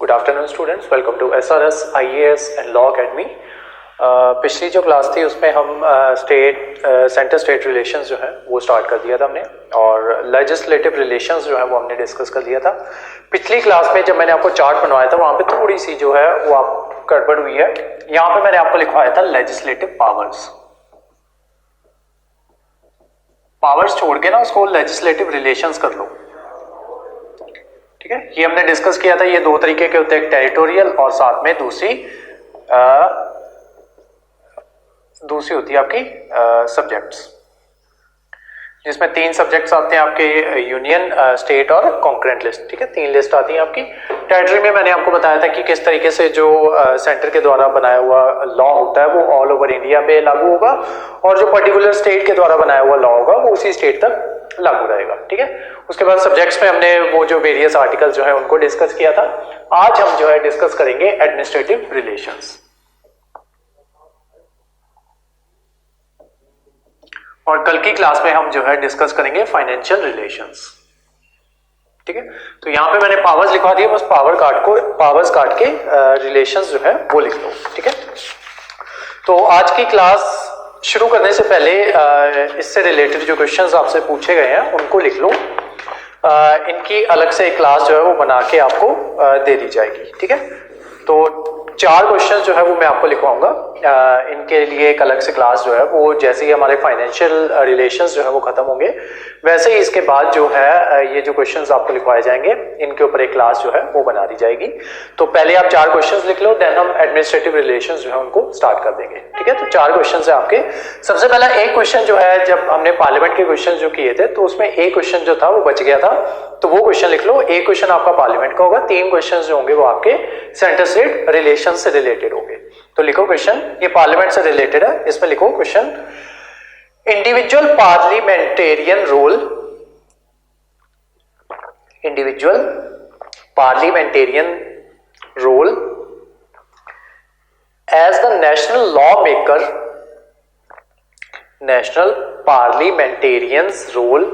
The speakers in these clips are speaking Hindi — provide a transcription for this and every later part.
Good afternoon students, welcome to SRS IAS and law academy. पिछली जो क्लास थी उसमें हम सेंटर स्टेट रिलेशंस जो है वो स्टार्ट कर दिया था हमने, और लेजिस्लेटिव रिलेशंस जो है वो हमने डिस्कस कर लिया था। पिछली क्लास में जब मैंने आपको चार्ट बनवाया था वहाँ पे थोड़ी सी जो है वो आप गड़बड़ हुई है। यहाँ पे मैंने आपको लिखवाया था लेजिस्लेटिव पावर्स छोड़ के ना उसको लेजिस्लेटिव रिलेशंस कर लो, ठीक है। ये हमने डिस्कस किया था, ये दो तरीके के होते हैं, एक टेरिटोरियल और साथ में दूसरी होती है आपकी सब्जेक्ट्स, जिसमें तीन सब्जेक्ट्स आते हैं आपके, यूनियन, स्टेट और कॉन्करेंट लिस्ट, ठीक है। तीन लिस्ट आती है आपकी। टेरिटरी में मैंने आपको बताया था कि किस तरीके से जो सेंटर के द्वारा बनाया हुआ लॉ होता है वो ऑल ओवर इंडिया पे लागू होगा, और जो पर्टिकुलर स्टेट के द्वारा बनाया हुआ लॉ होगा वो उसी स्टेट तक लागू रहेगा, ठीक है। उसके बाद सब्जेक्ट्स में हमने वो जो वेरियस आर्टिकल्स जो है उनको डिस्कस किया था। आज हम जो है डिस्कस करेंगे एडमिनिस्ट्रेटिव रिलेशंस, और कल की क्लास में हम जो है डिस्कस करेंगे फाइनेंशियल रिलेशंस, ठीक है। तो यहां पे मैंने पावर्स लिखवा दिया, बस पावर्स काट के रिलेशंस जो है वो लिख लो, ठीक है। तो आज की क्लास शुरू करने से पहले इससे रिलेटेड जो क्वेश्चंस आपसे पूछे गए हैं उनको लिख लो। इनकी अलग से एक क्लास जो है वो बना के आपको दे दी जाएगी, ठीक है। तो 4 क्वेश्चन जो है वो मैं आपको लिखवाऊंगा, इनके लिए एक अलग से क्लास जो है वो, जैसे ही हमारे फाइनेंशियल रिलेशंस जो है वो खत्म होंगे वैसे ही इसके बाद जो है ये जो क्वेश्चंस आपको लिखवाए जाएंगे इनके ऊपर एक क्लास जो है वो बना दी जाएगी। तो पहले आप 4 क्वेश्चंस लिख लो, देन हम एडमिनिस्ट्रेटिव रिलेशंस जो है उनको स्टार्ट कर देंगे, ठीक है। तो 4 क्वेश्चन है आपके। सबसे पहला एक क्वेश्चन जो है, जब हमने पार्लियामेंट के क्वेश्चन जो किए थे तो उसमें एक क्वेश्चन जो था वो बच गया था, तो वो क्वेश्चन लिख लो। एक क्वेश्चन आपका पार्लियामेंट का होगा, 3 क्वेश्चन जो होंगे वो आपके सेंटर स्टेट रिलेशन से रिलेटेड होंगे। तो लिखो क्वेश्चन, ये पार्लियामेंट से रिलेटेड है, इसमें लिखो question, individual parliamentarian role as the national parliamentarian's role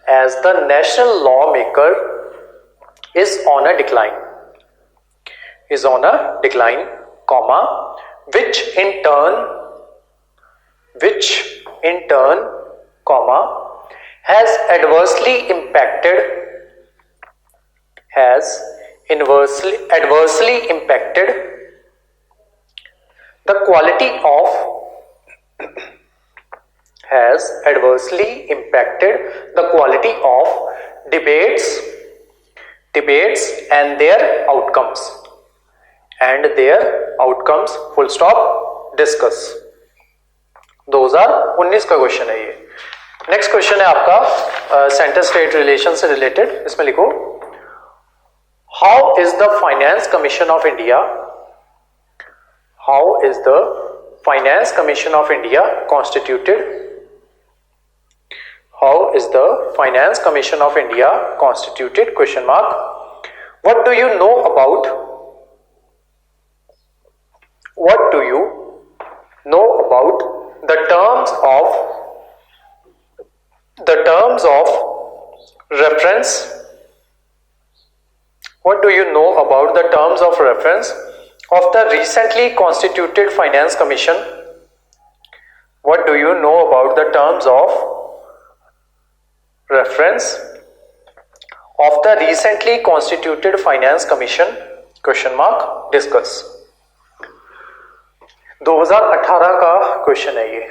as the national lawmaker is on a decline, comma, which in turn, comma, has adversely impacted the quality of debates and their outcomes, full stop, discuss। 2019 का क्वेश्चन है ये। नेक्स्ट क्वेश्चन है आपका सेंटर स्टेट रिलेशन से रिलेटेड, इसमें लिखो, how is the finance commission of India constituted? How is the Finance Commission of India constituted? Question mark. What do you know about the terms of reference? What do you know about the terms of reference of the recently constituted Finance Commission? What do you know about the terms of reference of the recently constituted Finance Commission? Question mark, discuss। 2018 का क्वेश्चन है ये।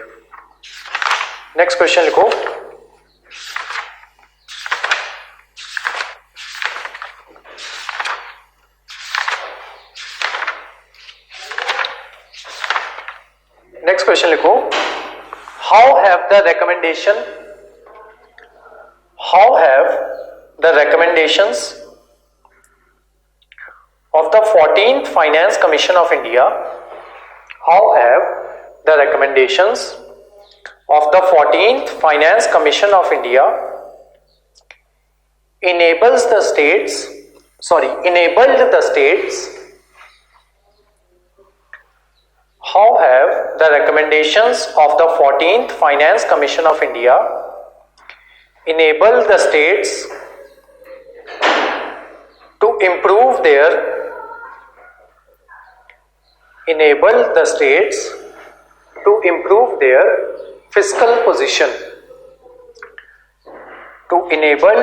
नेक्स्ट क्वेश्चन लिखो, how have the recommendations of the 14th Finance Commission of India enabled the states How have the recommendations of the 14th Finance Commission of India enabled the states to improve their enable the states to improve their fiscal position, to enable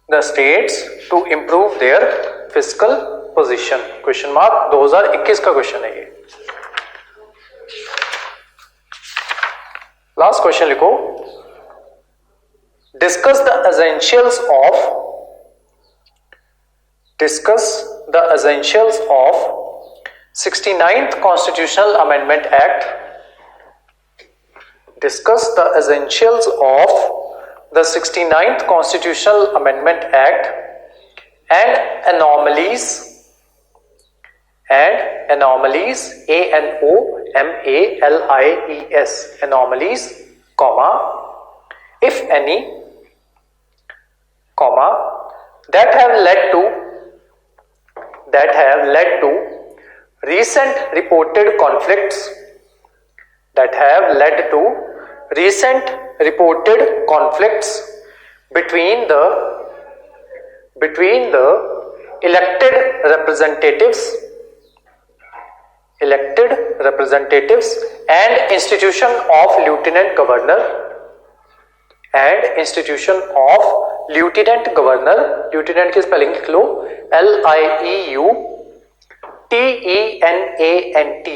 the states to improve their fiscal position। Question mark 2021 का क्वेश्चन है ये। लास्ट क्वेश्चन लिखो, discuss the essentials of 69th Constitutional Amendment Act. Discuss the essentials of the 69th Constitutional Amendment Act and anomalies, anomalies, anomalies, comma, if any, comma, that have led to recent reported conflicts, that have led to recent reported conflicts between the elected representatives and institution of lieutenant governor, lieutenant की स्पेलिंग लिख लो, LIEUTENANT,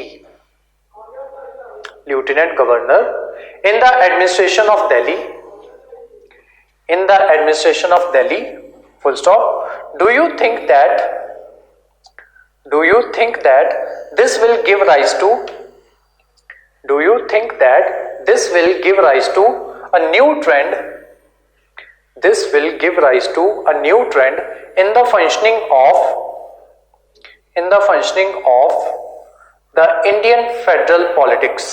lieutenant governor in the administration of Delhi, full stop. Do you think that this will give rise to a new trend in the functioning of the Indian federal politics,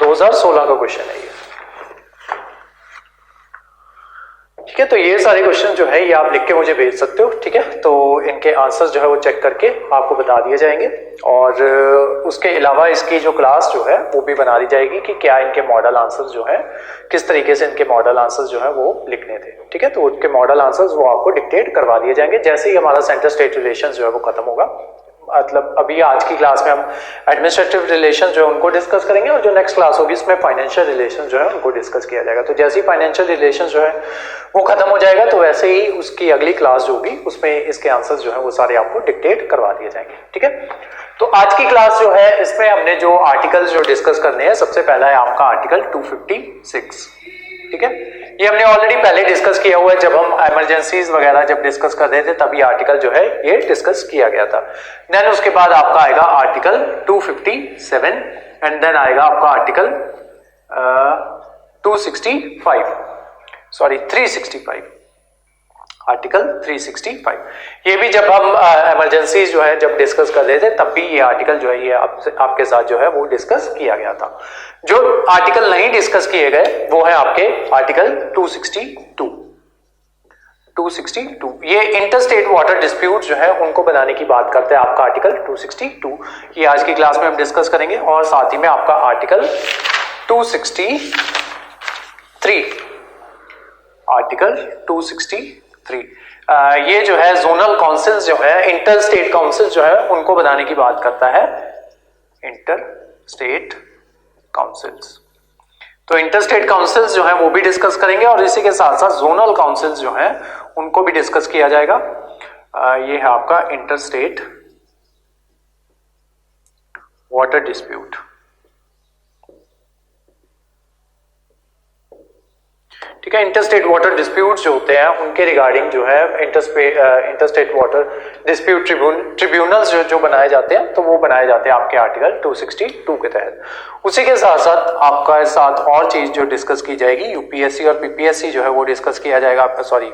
2016 का क्वेश्चन है ये। ठीक है, तो ये सारे क्वेश्चन जो है ये आप लिख के मुझे भेज सकते हो। ठीक है, तो इनके आंसर्स जो है वो चेक करके आपको बता दिए जाएंगे, और उसके अलावा इसकी जो क्लास जो है वो भी बना दी जाएगी कि क्या इनके मॉडल आंसर्स जो है, किस तरीके से इनके मॉडल आंसर्स जो है वो लिखने थे। ठीक है, तो उनके मॉडल आंसर्स वो आपको डिक्टेट करवा दिए जाएंगे जैसे ही हमारा सेंटर स्टेट रिलेशन जो है वो खत्म होगा। मतलब अभी आज की क्लास में हम एडमिनिस्ट्रेटिव रिलेशन जो है उनको डिस्कस करेंगे, और जो नेक्स्ट क्लास होगी उसमें फाइनेंशियल रिलेशन जो है उनको डिस्कस किया जाएगा। तो जैसे ही फाइनेंशियल रिलेशन जो है वो खत्म हो जाएगा तो वैसे ही उसकी अगली क्लास जो होगी उसमें इसके आंसर्स जो है वो सारे आपको डिक्टेट करवा दिए जाएंगे। ठीक है, तो आज की क्लास जो है इसमें हमने जो आर्टिकल्स जो डिस्कस करने हैं, सबसे पहला है आपका आर्टिकल 256। ठीक है, ये हमने ऑलरेडी पहले डिस्कस किया हुआ है, जब हम इमरजेंसीज वगैरह जब डिस्कस कर रहे थे तभी आर्टिकल जो है ये डिस्कस किया गया था। देन उसके बाद आपका आएगा आर्टिकल 257 एंड देन आएगा आपका आर्टिकल 365, आर्टिकल 365। ये भी जब हम इमरजेंसी जो है जब डिस्कस कर रहे थे तब भी ये आर्टिकल जो है ये आपके साथ जो है वो डिस्कस किया गया था। जो आर्टिकल नहीं डिस्कस किए गए वो है आपके आर्टिकल 262। ये इंटरस्टेट वाटर डिस्प्यूट जो है उनको बनाने की बात करते हैं आपका आर्टिकल 262। ये आज की क्लास में हम डिस्कस करेंगे, और साथ ही में आपका आर्टिकल 263 ये जो है जोनल काउंसिल्स जो है, इंटर स्टेट काउंसिल जो है उनको बनाने की बात करता है, इंटर स्टेट काउंसिल्स। तो इंटर स्टेट काउंसिल्स जो है वो भी डिस्कस करेंगे, और इसी के साथ साथ जोनल काउंसिल्स जो है उनको भी डिस्कस किया जाएगा। ये है आपका इंटर स्टेट वाटर डिस्प्यूट। ठीक है, इंटरस्टेट वाटर डिस्प्यूट जो होते हैं उनके रिगार्डिंग जो है इंटरस्टेट वाटर डिस्प्यूट ट्रिब्यूनल्स जो बनाए जाते हैं, तो वो बनाए जाते हैं आपके आर्टिकल 262 के तहत। उसी के साथ साथ आपका साथ और चीज जो डिस्कस की जाएगी, यूपीएससी और पीपीएससी जो है वो डिस्कस किया जाएगा आपका, सॉरी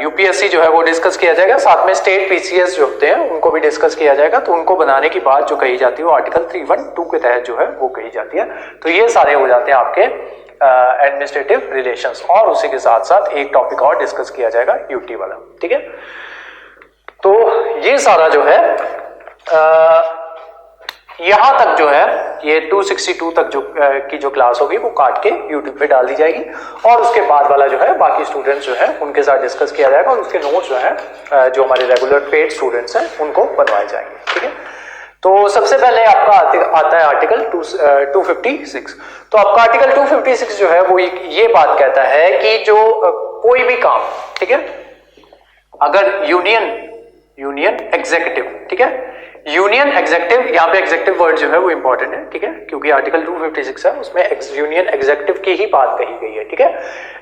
यूपीएससी जो है वो डिस्कस किया जाएगा, साथ में स्टेट पीसीएस जो होते हैं उनको भी डिस्कस किया जाएगा। तो उनको बनाने की बात जो कही जाती है वो आर्टिकल 312 के तहत जो है वो कही जाती है। तो ये सारे हो जाते हैं आपके एडमिनिस्ट्रेटिव रिलेशंस, और उसी के साथ साथ एक टॉपिक और डिस्कस किया जाएगा यूटी वाला। ठीक है, तो ये सारा जो है यहां तक जो है ये 262 तक जो की जो क्लास होगी वो काट के YouTube पे डाल दी जाएगी और उसके बाद वाला जो है बाकी स्टूडेंट्स जो है उनके साथ डिस्कस किया जाएगा और उसके नोट्स जो है जो हमारे रेगुलर पेड स्टूडेंट्स हैं उनको बनवाए जाएंगे। ठीक है, तो सबसे पहले आपका आता है आर्टिकल 256। तो आपका आर्टिकल 256 जो है वो ये बात कहता है कि जो कोई भी काम, ठीक है, अगर यूनियन एग्जीक्यूटिव, ठीक है, यूनियन एग्जीक्यूटिव, यहाँ पे एग्जीक्यूटिव वर्ड जो है वो इंपॉर्टेंट है, ठीक है, क्योंकि आर्टिकल 256 है उसमें यूनियन एग्जीक्यूटिव की ही बात कही गई है। ठीक है,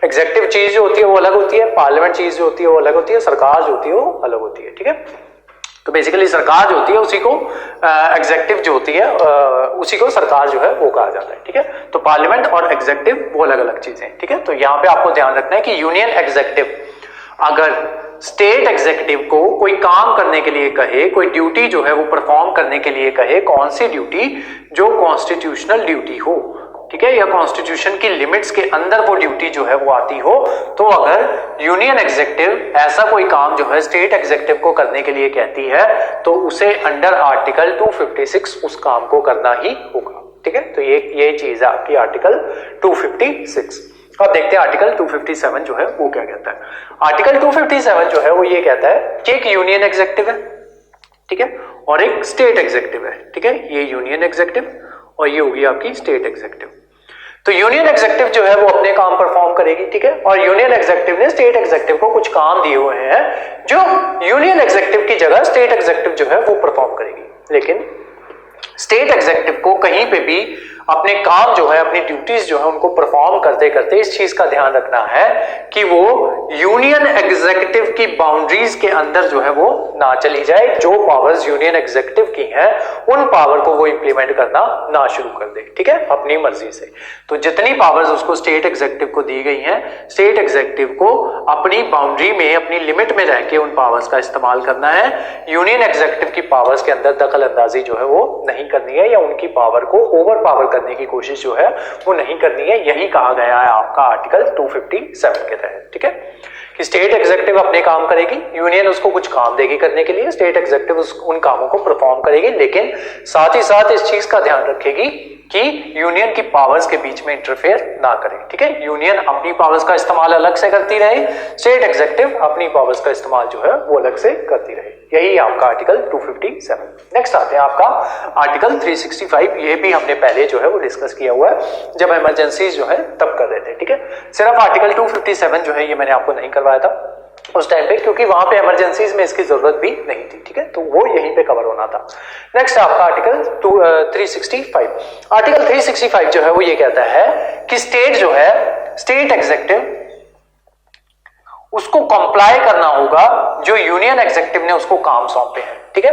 एग्जीक्यूटिव चीज जो होती है वो अलग होती है, पार्लियामेंट चीज जो होती है वो अलग होती है, सरकार जो होती है वो अलग होती है। ठीक है, तो बेसिकली सरकार जो होती है उसी को एग्जीक्यूटिव जो होती है उसी को सरकार जो है वो कहा जाता है। ठीक है, तो पार्लियामेंट और एग्जीक्यूटिव वो अलग अलग चीजें। ठीक है, तो यहाँ पे आपको ध्यान रखना है कि यूनियन एग्जीक्यूटिव अगर स्टेट एग्जीक्यूटिव को कोई काम करने के लिए कहे, कोई ड्यूटी जो है वो परफॉर्म करने के लिए कहे, कौन सी ड्यूटी, जो कॉन्स्टिट्यूशनल ड्यूटी हो, ठीक है, या कॉन्स्टिट्यूशन की लिमिट्स के अंदर वो ड्यूटी जो है वो आती हो, तो अगर यूनियन एग्जीक्यूटिव ऐसा कोई काम जो है स्टेट एग्जीक्यूटिव को करने के लिए कहती है तो उसे अंडर आर्टिकल 256 उस काम को करना ही होगा। ठीक है, तो ये चीज है आपकी आर्टिकल 256। अब देखते हैं आर्टिकल 257 जो है वो क्या कहता है। आर्टिकल 257 जो है वो ये कहता है कि एक यूनियन एग्जीक्यूटिव है, ठीक है, और एक स्टेट एग्जीक्यूटिव है। ठीक है, ये यूनियन एग्जीक्यूटिव और ये होगी आपकी स्टेट एग्जीक्यूटिव। तो यूनियन एग्जीक्यूटिव जो है वो अपने काम परफॉर्म करेगी, ठीक है, और यूनियन एग्जीक्यूटिव ने स्टेट एग्जीक्यूटिव को कुछ काम दिए हुए हैं जो यूनियन एग्जीक्यूटिव की जगह स्टेट एग्जीक्यूटिव जो है वो परफॉर्म करेगी। लेकिन स्टेट एग्जीक्यूटिव को कहीं पे भी अपने काम जो है, अपनी ड्यूटीज जो है उनको परफॉर्म करते करते इस चीज का ध्यान रखना है कि वो यूनियन एग्जीक्यूटिव की बाउंड्रीज के अंदर जो है वो ना चली जाए। जो पावर्स यूनियन एग्जीक्यूटिव की हैं उन पावर को वो इंप्लीमेंट करना ना शुरू कर दे, ठीक है, अपनी मर्जी से। तो जितनी पावर्स उसको स्टेट एग्जीक्यूटिव को दी गई हैं, स्टेट एग्जीक्यूटिव को अपनी बाउंड्री में, अपनी लिमिट में रह के उन पावर्स का इस्तेमाल करना है। यूनियन एग्जीक्यूटिव की पावर्स के अंदर दखल अंदाजी जो है वो नहीं करनी है या उनकी पावर को ओवर पावर करने की कोशिश जो है वो नहीं करनी है। यही कहा गया है आपका आर्टिकल 257 के तहत। ठीक है, कि स्टेट एग्जीक्यूटिव अपने काम करेगी, यूनियन उसको कुछ काम देगी करने के लिए, स्टेट एग्जीक्यूटिव उन कामों को परफॉर्म करेगी, लेकिन साथ ही साथ इस चीज का ध्यान रखेगी कि यूनियन की पावर्स के बीच में इंटरफेयर ना करे। ठीक है, यूनियन अपनी पावर्स का इस्तेमाल अलग से करती रहे, स्टेट एग्जीक्यूटिव अपनी पावर्स का इस्तेमाल जो है वो अलग से करती रहे। यही आपका आर्टिकल 257। नेक्स्ट आते हैं आपका आर्टिकल 365। ये भी हमने पहले जो है वो डिस्कस किया हुआ है जब इमरजेंसीज जो है तब कर रहे थे। ठीक है, सिर्फ आर्टिकल 257 जो है ये मैंने आपको नहीं करवाया था उस टाइम पे, क्योंकि वहां पे इमरजेंसीज में इसकी जरूरत भी नहीं थी। ठीक है, तो वो यहीं पे कवर होना था। नेक्स्ट आपका आर्टिकल 365। आर्टिकल 365 जो है वो ये कहता है कि स्टेट जो है, स्टेट एग्जीक्यूटिव उसको कंप्लाई करना होगा जो यूनियन एग्जीक्यूटिव ने उसको काम सौंपे हैं। ठीक है,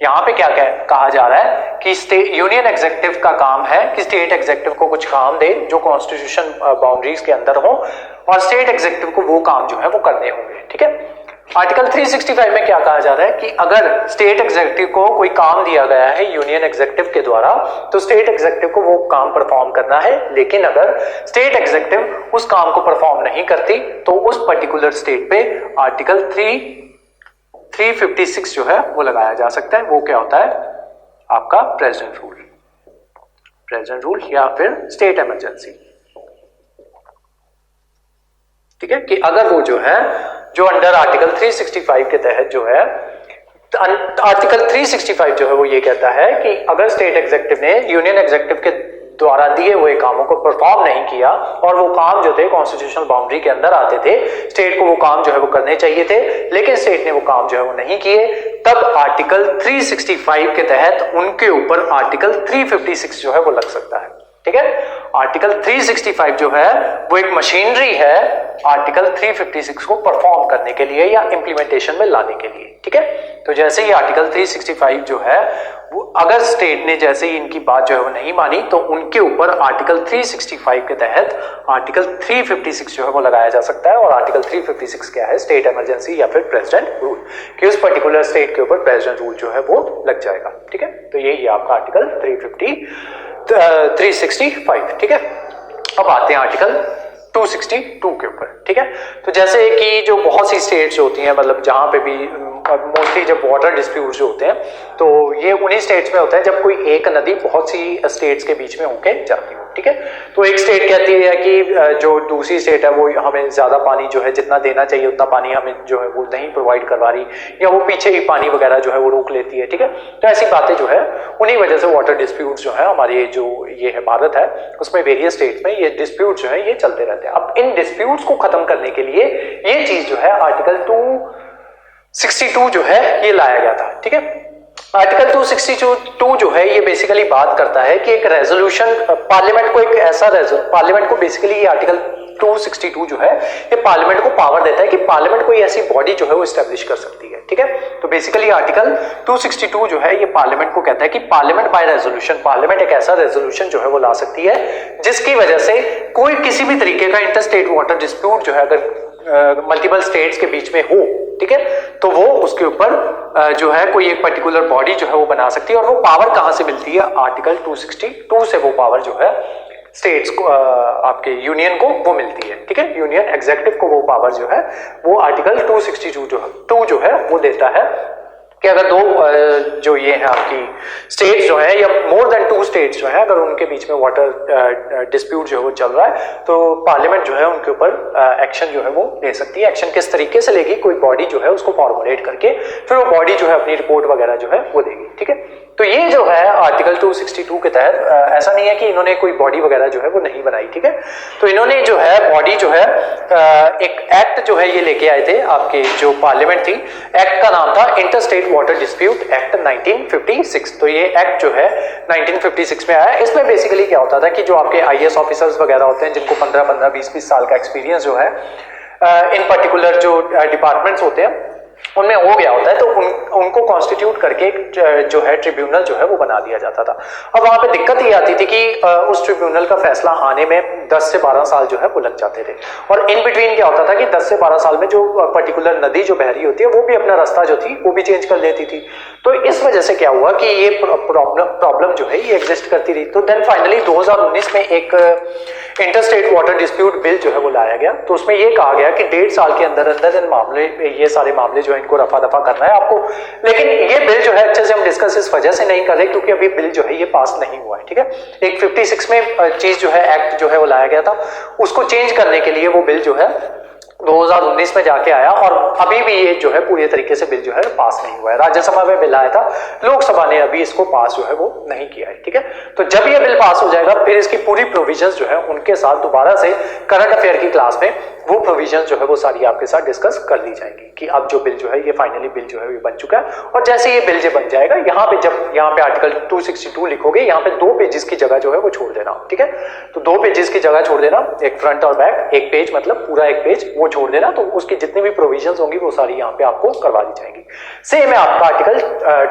यहां पे क्या कहा जा रहा है कि यूनियन एग्जीक्यूटिव का काम है कि स्टेट एग्जीक्यूटिव को कुछ काम दे जो कॉन्स्टिट्यूशन बाउंड्रीज के अंदर हो, और स्टेट एग्जीक्यूटिव को वो काम जो है वो करने होंगे। ठीक है, आर्टिकल 365 में क्या कहा जा रहा है कि अगर स्टेट एग्जीक्यूटिव को कोई काम दिया गया है यूनियन एग्जीक्यूटिव के द्वारा तो स्टेट एग्जीक्यूटिव को वो काम परफॉर्म करना है, लेकिन अगर स्टेट एग्जीक्यूटिव उस काम को परफॉर्म नहीं करती तो उस पर्टिकुलर स्टेट पे आर्टिकल 356 जो है वो लगाया जा सकता है। वो क्या होता है आपका प्रेजेंट रूल या फिर स्टेट इमरजेंसी। ठीक है, कि अगर वो जो है जो अंडर आर्टिकल 365 के तहत जो है, आर्टिकल 365 जो है वो ये कहता है कि अगर स्टेट एग्जीक्यूटिव ने यूनियन एग्जीक्यूटिव के द्वारा दिए हुए कामों को परफॉर्म नहीं किया और वो काम जो थे कॉन्स्टिट्यूशनल बाउंड्री के अंदर आते थे, स्टेट को वो काम जो है वो करने चाहिए थे, लेकिन स्टेट ने वो काम जो है वो नहीं किए, तब आर्टिकल 365 के तहत उनके ऊपर आर्टिकल 356 जो है वो लग सकता है। ठीक है, आर्टिकल 365 जो है वो एक मशीनरी है आर्टिकल 356 को परफॉर्म करने के लिए या इंप्लीमेंटेशन में लाने के लिए। ठीक है, तो जैसे ही आर्टिकल 365 जो है वो अगर स्टेट ने जैसे ही इनकी बात जो है वो नहीं मानी तो उनके ऊपर आर्टिकल 365 के तहत आर्टिकल 356 जो है वो लगाया जा सकता है। और आर्टिकल 356 क्या है, स्टेट इमरजेंसी या फिर प्रेसिडेंट रूल, कि उस पर्टिकुलर स्टेट के ऊपर प्रेसिडेंट रूल जो है वो लग जाएगा। ठीक है, तो यही आपका आर्टिकल 365। ठीक है, अब आते हैं आर्टिकल 262 के ऊपर। ठीक है, तो जैसे कि जो बहुत सी स्टेट्स होती हैं, मतलब जहां पे भी मोस्टली जब वाटर डिस्प्यूट जो होते हैं तो ये उन्हीं स्टेट्स में होता है जब कोई एक नदी बहुत सी स्टेट्स के बीच में होके जाती हो, ठीक है। तो एक स्टेट कहती है कि जो दूसरी स्टेट है वो हमें ज्यादा पानी जो है जितना देना चाहिए उतना पानी हमें जो है वो नहीं प्रोवाइड करवा रही, या वो पीछे ही पानी वगैरह जो है वो रोक लेती है, ठीक है। तो ऐसी बातें जो है उन्हीं वजह से वाटर डिस्प्यूट जो है हमारे जो ये है भारत है उसमें वेरियस स्टेट्स में ये डिस्प्यूट जो है ये चलते रहते हैं। अब इन डिस्प्यूट्स को खत्म करने के लिए ये चीज जो है आर्टिकल 262 जो है ये लाया गया था, ठीक है। आर्टिकल 262 जो है ये बेसिकली बात करता है कि एक रेजोल्यूशन पार्लियामेंट को एक ऐसा पार्लियामेंट को बेसिकली ये आर्टिकल 262 जो है ये पार्लियामेंट को पावर देता है कि पार्लियामेंट कोई ऐसी बॉडी जो है वो एस्टेब्लिश कर सकती है, ठीक है। तो बेसिकली आर्टिकल 262 जो है ये पार्लियामेंट को कहता है कि पार्लियामेंट बाय रेजोल्यूशन, पार्लियामेंट एक ऐसा रेजोल्यूशन जो है वो ला सकती है जिसकी वजह से कोई किसी भी तरीके का इंटर स्टेट वाटर डिस्प्यूट जो है अगर मल्टीपल स्टेट्स के बीच में हो, ठीक है, तो वो उसके ऊपर जो है कोई एक पर्टिकुलर बॉडी जो है वो बना सकती है। और वो पावर कहां से मिलती है? आर्टिकल 262 से वो पावर जो है स्टेट्स को आपके यूनियन को वो मिलती है, ठीक है। यूनियन एग्जीक्यूटिव को वो पावर जो है वो आर्टिकल 262 जो है वो देता है कि अगर दो जो ये है आपकी स्टेट्स जो है या मोर देन 2 स्टेट्स जो है अगर उनके बीच में वाटर डिस्प्यूट जो है वो चल रहा है तो पार्लियामेंट जो है उनके ऊपर एक्शन जो है वो ले सकती है। एक्शन किस तरीके से लेगी? कोई बॉडी जो है उसको फॉर्मुलेट करके फिर वो बॉडी जो है अपनी रिपोर्ट वगैरह जो है वो देगी, ठीक है। तो ये जो है आर्टिकल 262 के तहत ऐसा नहीं है कि इन्होंने कोई बॉडी वगैरह जो है वो नहीं बनाई, ठीक है। तो इन्होंने जो है बॉडी जो है एक एक्ट जो है ये लेके आए थे, आपके जो पार्लियामेंट थी, एक्ट का नाम था inter state water dispute act 1956। तो ये एक्ट जो है 1956 में आया। इसमें बेसिकली क्या होता था कि जो आपके आईएएस ऑफिसर्स वगैरह होते हैं जिनको 15-15, 20-20 साल का एक्सपीरियंस जो है इन पर्टिकुलर जो डिपार्टमेंट्स होते हैं उनमें हो गया होता है, तो उनको कॉन्स्टिट्यूट करके जो है ट्रिब्यूनल जो है वो बना दिया जाता था। अब वहां पे दिक्कत ये आती थी कि उस ट्रिब्यूनल का फैसला आने में 10 से 12 साल जो है वो लग जाते थे। और इन बिटवीन क्या होता था कि 10 से 12 साल में जो पर्टिकुलर नदी जो बह रही होती है वो भी अपना रास्ता जो थी वो भी चेंज कर लेती थी। तो इस वजह से क्या हुआ कि ये प्रॉब्लम जो है ये एग्जिस्ट करती रही। तो देन फाइनली 2019 में एक इंटरस्टेट वाटर डिस्प्यूट बिल जो है वो लाया गया। तो उसमें ये कहा गया कि 1.5 साल के अंदर अंदर इन मामले, ये सारे मामले जो है इनको रफा दफा करना है आपको। लेकिन ये बिल जो है अच्छे से हम डिस्कस इस वजह से नहीं कर रहे क्योंकि अभी बिल जो है ये पास नहीं हुआ है, ठीक है। एक 56 में चीज जो है एक्ट जो है वो लाया गया था, उसको चेंज करने के लिए वो बिल जो है 2019 में जाके आया और अभी भी ये जो है पूरी तरीके से बिल जो है पास नहीं हुआ है। राज्यसभा में बिल आया था, लोकसभा ने अभी इसको पास जो है वो नहीं किया है, ठीक है। तो जब ये बिल पास हो जाएगा फिर इसकी पूरी प्रोविजंस जो है उनके साथ दोबारा से करंट अफेयर की क्लास में वो प्रोविजंस जो है वो सारी आपके साथ डिस्कस कर ली जाएंगी कि अब जो बिल जो है ये फाइनली बिल जो है ये बन चुका है। और जैसे ये बिल जो बन जाएगा यहाँ पे जब यहाँ पे आर्टिकल 262 लिखोगे यहाँ पे 2 पेजेस की जगह जो है वो छोड़ देना, ठीक है। तो 2 पेजेस की जगह छोड़ देना, एक फ्रंट और बैक, एक पेज मतलब पूरा एक पेज वो छोड़ देना, तो उसकी जितनी भी प्रोविजंस होंगी वो सारी यहाँ पे आपको करवा दी जाएंगी। सेम है आपका आर्टिकल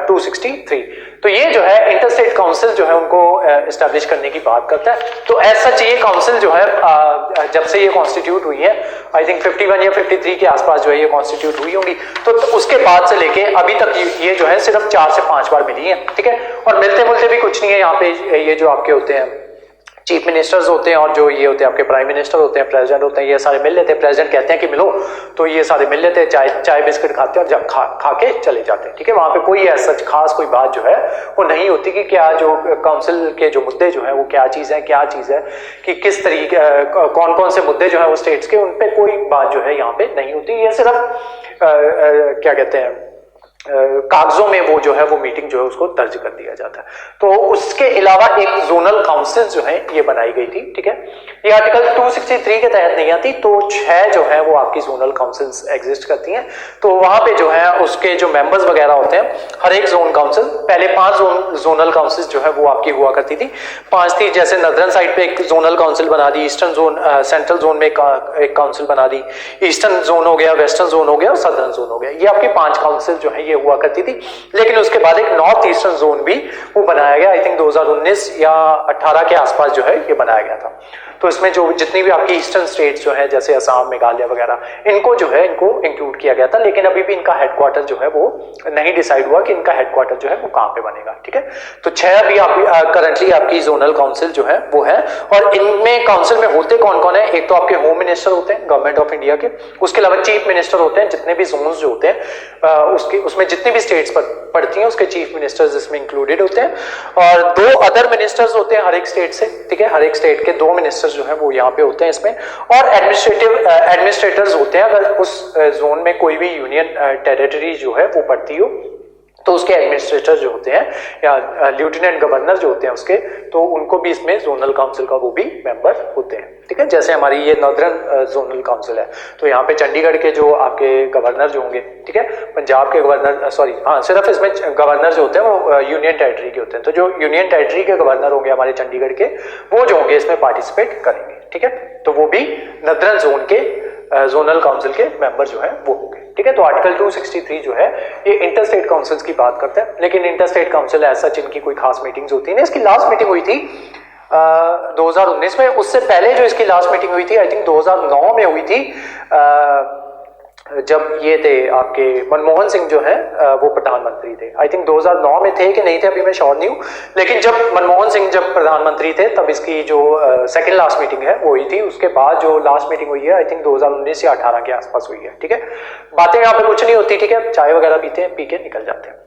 263। तो ये जो है इंटरस्टेट काउंसिल जो है उनको एस्टैब्लिश करने की बात करता है। तो एज सच ये काउंसिल जो है जब से ये कॉन्स्टिट्यूट हुई है, आई थिंक 51 या 53 के आसपास जो है ये कॉन्स्टिट्यूट हुई होंगी, तो उसके बाद से लेके अभी तक ये जो है सिर्फ 4 से 5 बार मिली है, ठीक है। और मिलते मिलते भी कुछ नहीं है। यहाँ पे ये जो आपके होते हैं चीफ मिनिस्टर्स होते हैं और जो ये होते हैं आपके प्राइम मिनिस्टर होते हैं, प्रेसिडेंट होते हैं, ये सारे मिल लेते हैं। प्रेसिडेंट कहते हैं कि मिलो तो ये सारे मिल लेते हैं, चाय बिस्किट खाते हैं और खा के चले जाते हैं, ठीक है। वहां पे कोई ऐसा खास कोई बात जो है वो नहीं होती कि क्या जो काउंसिल के जो मुद्दे जो है वो क्या चीज है कि किस तरीके कौन कौन से मुद्दे जो है वो स्टेट्स के, उन पे कोई बात जो है यहाँ पे नहीं होती। ये सिर्फ क्या कहते हैं कागजों में वो जो है वो मीटिंग जो है उसको दर्ज कर दिया जाता है। तो उसके अलावा एक जोनल काउंसिल जो है ये बनाई गई थी, ठीक है। ये आर्टिकल 263 के तहत नहीं आती, तो 6 जो है वो आपकी जोनल काउंसिल्स एग्जिस्ट करती हैं। तो वहां पे जो है उसके जो मेंबर्स वगैरह होते हैं, हर एक जोन काउंसिल, पहले 5 जोनल काउंसिल जो है वो आपकी हुआ करती थी, 5 थी। जैसे नॉर्दर्न साइड पे एक जोनल काउंसिल बना दी, ईस्टर्न जोन सेंट्रल जोन में एक काउंसिल बना दी, ईस्टर्न जोन हो गया, वेस्टर्न जोन हो गया और सदर्न जोन हो गया। ये आपकी 5 काउंसिल जो है हुआ करती थी। लेकिन उसके बाद एक नॉर्थ ईस्टर्न जोन भी वो बनाया गया, आई थिंक 2019 या 18 के आसपास जो है ये बनाया गया था। तो इसमें जो जितनी भी आपकी ईस्टर्न स्टेट्स जो है जैसे असम, मेघालय वगैरह, इनको जो है इनको इंक्लूड किया गया था, लेकिन अभी भी इनका हेडक्वार्टर जो है वो नहीं डिसाइड हुआ कि इनका हेडक्वार्टर जो है वो कहाँ पे बनेगा। ठीक है, तो 6 अभी आप करंटली आपकी जोनल काउंसिल जो है वो है, और इनमें काउंसिल में होते कौन कौन है? एक तो आपके होम मिनिस्टर होते हैं गवर्नमेंट ऑफ इंडिया के, उसके अलावा चीफ मिनिस्टर होते हैं, जितने भी जोन्स जो होते हैं उसमें जितनी भी स्टेट्स पड़ती हैं उसके चीफ मिनिस्टर्स इसमें इंक्लूडेड होते हैं, और 2 अदर मिनिस्टर्स होते हैं हर एक स्टेट से। ठीक है, हर एक स्टेट के 2 मिनिस्टर्स जो है वो यहाँ पे होते हैं इसमें, और एडमिनिस्ट्रेटर्स होते हैं। अगर उस जोन में कोई भी यूनियन टेरिटरी जो है वो पड़ती हो तो उसके एडमिनिस्ट्रेटर जो होते हैं या लेफ्टिनेंट गवर्नर जो होते हैं उसके, तो उनको भी इसमें जोनल काउंसिल का वो भी मेंबर होते हैं। ठीक है, जैसे हमारी ये नॉर्दर्न जोनल काउंसिल है, तो यहाँ पे चंडीगढ़ के जो आपके गवर्नर जो होंगे, ठीक है, पंजाब के गवर्नर, सॉरी हाँ, सिर्फ इसमें गवर्नर जो होते हैं वो यूनियन टेरिटरी के होते हैं, तो जो यूनियन टेरिटरी के गवर्नर होंगे हमारे चंडीगढ़ के, वो जो होंगे इसमें पार्टिसिपेट करेंगे। ठीक है, तो वो भी नॉर्दर्न जोन के जोनल काउंसिल के मेंबर जो है वो होंगे। ठीक है, तो आर्टिकल 263 जो है ये इंटर स्टेट काउंसिल्स की बात करते हैं, लेकिन इंटर स्टेट काउंसिल ऐसा जिनकी कोई खास मीटिंग्स होती है। इसकी लास्ट मीटिंग हुई थी 2019 में, उससे पहले जो इसकी लास्ट मीटिंग हुई थी आई थिंक 2009 में हुई थी, जब ये थे आपके मनमोहन सिंह जो है वो प्रधानमंत्री थे। आई थिंक 2009 में थे कि नहीं थे अभी मैं श्योर नहीं हूँ, लेकिन जब मनमोहन सिंह जब प्रधानमंत्री थे तब इसकी जो सेकंड लास्ट मीटिंग है वो हुई थी। उसके बाद जो लास्ट मीटिंग हुई है आई थिंक 2019 या 18 के आसपास हुई है। ठीक है, बातें यहाँ पे कुछ नहीं होती, ठीक है, चाय वगैरह पीते हैं, पी के निकल जाते हैं।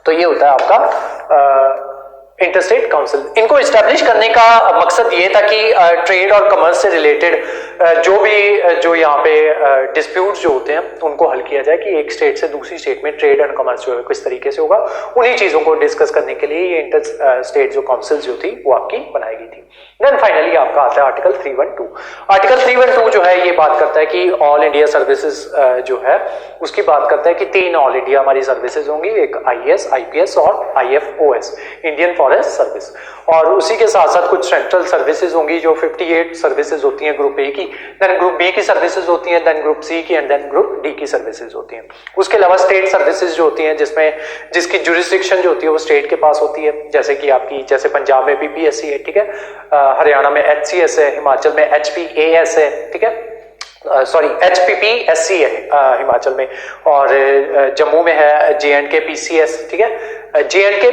तो ये होता है आपका इंटरस्टेट काउंसिल। इनको इस्टेब्लिश करने का मकसद ये था कि ट्रेड और कमर्स से रिलेटेड जो यहाँ पे डिस्प्यूट्स जो होते हैं उनको हल किया जाए, कि एक स्टेट से दूसरी स्टेट में ट्रेड एंड कमर्स जो है किस तरीके से होगा, उन्हीं चीजों को डिस्कस करने के लिए ये इंटर स्टेट जो काउंसिल जो थी वो आपकी बनाई गई थी। देन फाइनली आपका आता है आर्टिकल 312। आर्टिकल 312 जो है ये बात करता है कि ऑल इंडिया सर्विसेज जो है उसकी बात करता है कि 3 ऑल इंडिया हमारी सर्विसेज होंगी, एक IAS, IPS और IFOS, इंडियन फॉरेस्ट सर्विस, और उसी के साथ साथ कुछ सेंट्रल सर्विसेज होंगी जो 58 सर्विसेज होती हैं ग्रुप ए की, देन ग्रुप बी की सर्विसेज होती हैं, देन ग्रुप सी की, एंड देन ग्रुप डी की सर्विसेज होती हैं। उसके अलावा स्टेट सर्विसेज जो होती हैं जिसकी जुरिस्डिक्शन जो होती है वो स्टेट के पास होती है, जैसे कि आपकी जैसे पंजाब में PPSC है, ठीक है, हरियाणा में HCS है, हिमाचल में HPAS है, ठीक है, सॉरी HPPSC है हिमाचल में, और जम्मू में है JNK PCS, ठीक है, JNK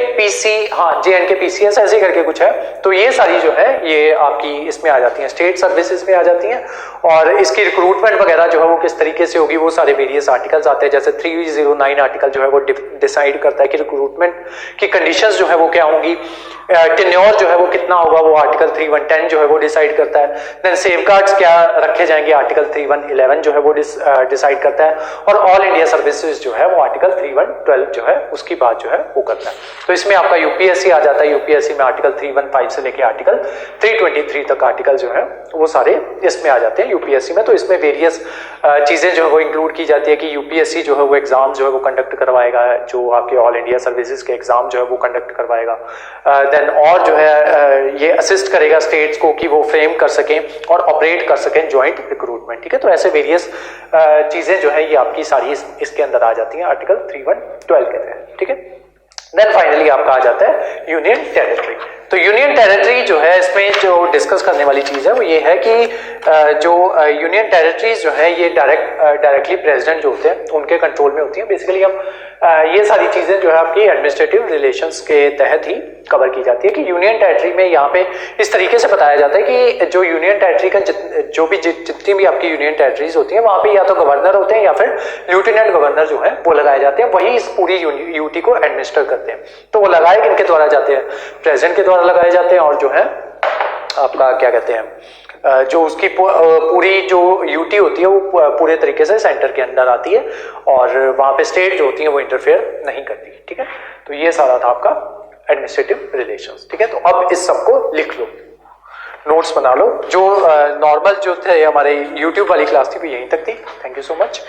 PCS ऐसे करके कुछ है। तो ये सारी जो है ये आपकी इसमें आ जाती हैं, स्टेट सर्विसेज में आ जाती हैं, और इसकी रिक्रूटमेंट वगैरह जो है वो किस तरीके से होगी वो सारे वेरियस आर्टिकल्स आते हैं। जैसे 309 आर्टिकल जो है वो डिसाइड करता है कि रिक्रूटमेंट की कंडीशंस जो है वो क्या होंगी, टेन्योर जो है वो कितना होगा वो आर्टिकल 3110 जो है वो डिसाइड करता है। देन सेफगार्ड्स क्या रखे जाएंगे आर्टिकल 3111 जो है वो डिसाइड करता है, और ऑल इंडिया सर्विसेज जो है वो आर्टिकल 3112 जो है उसकी बात जो है वो करता है। तो इसमें आपका UPSC आ जाता है, UPSC में आर्टिकल 315 से लेके आर्टिकल 323 तक आर्टिकल जो है वो सारे इसमें आ जाते हैं UPSC में। तो इसमें वेरियस चीजें जो है वो इंक्लूड की जाती है कि UPSC जो है वो एग्जाम जो है वो कंडक्ट करवाएगा, जो आपके ऑल इंडिया सर्विसेज के एग्जाम जो है वो कंडक्ट करवाएगा, देन और जो है ये असिस्ट करेगा स्टेट्स को कि वो फ्रेम कर सकें और ऑपरेट कर सकें जॉइंट रिक्रूटमेंट। ठीक है, तो ऐसे वेरियस चीजें जो है ये आपकी सारी इसके अंदर आ जाती हैं आर्टिकल 3112 के तहत। ठीक है, देन फाइनली आपका आ जाता है यूनियन टेरिटरी। तो यूनियन टेरिटरी जो है इसमें जो डिस्कस करने वाली चीज है वो ये है कि जो यूनियन टेरिटरीज जो है ये डायरेक्टली प्रेसिडेंट जो होते हैं उनके कंट्रोल में होती हैं। बेसिकली हम ये सारी चीजें जो है आपकी एडमिनिस्ट्रेटिव रिलेशंस के तहत ही कवर की जाती है। कि यूनियन टेरिटरी में यहाँ पे इस तरीके से बताया जाता है कि जो यूनियन टेरिटरी का जितनी भी आपकी यूनियन टेरिटरीज होती हैं वहां पे या तो गवर्नर होते हैं या फिर लेफ्टिनेंट गवर्नर जो है वो लगाए जाते हैं, वही इस पूरी यूटी को एडमिनिस्टर करते हैं। तो वो लगाए किनके द्वारा जाते हैं, प्रेसिडेंट के द्वारा लगाए जाते हैं, और जो है आपका क्या कहते हैं जो उसकी पूरी जो यूटी होती है वो पूरे तरीके से सेंटर के अंदर आती है, और वहां पे स्टेट जो होती है वो इंटरफेयर नहीं करती। ठीक है, तो ये सारा था आपका एडमिनिस्ट्रेटिव रिलेशंस। ठीक है, तो अब इस सबको लिख लो, नोट्स बना लो। जो नॉर्मल जो थे हमारे यूट्यूब वाली क्लास थी वो यहीं तक थी। Thank you so much.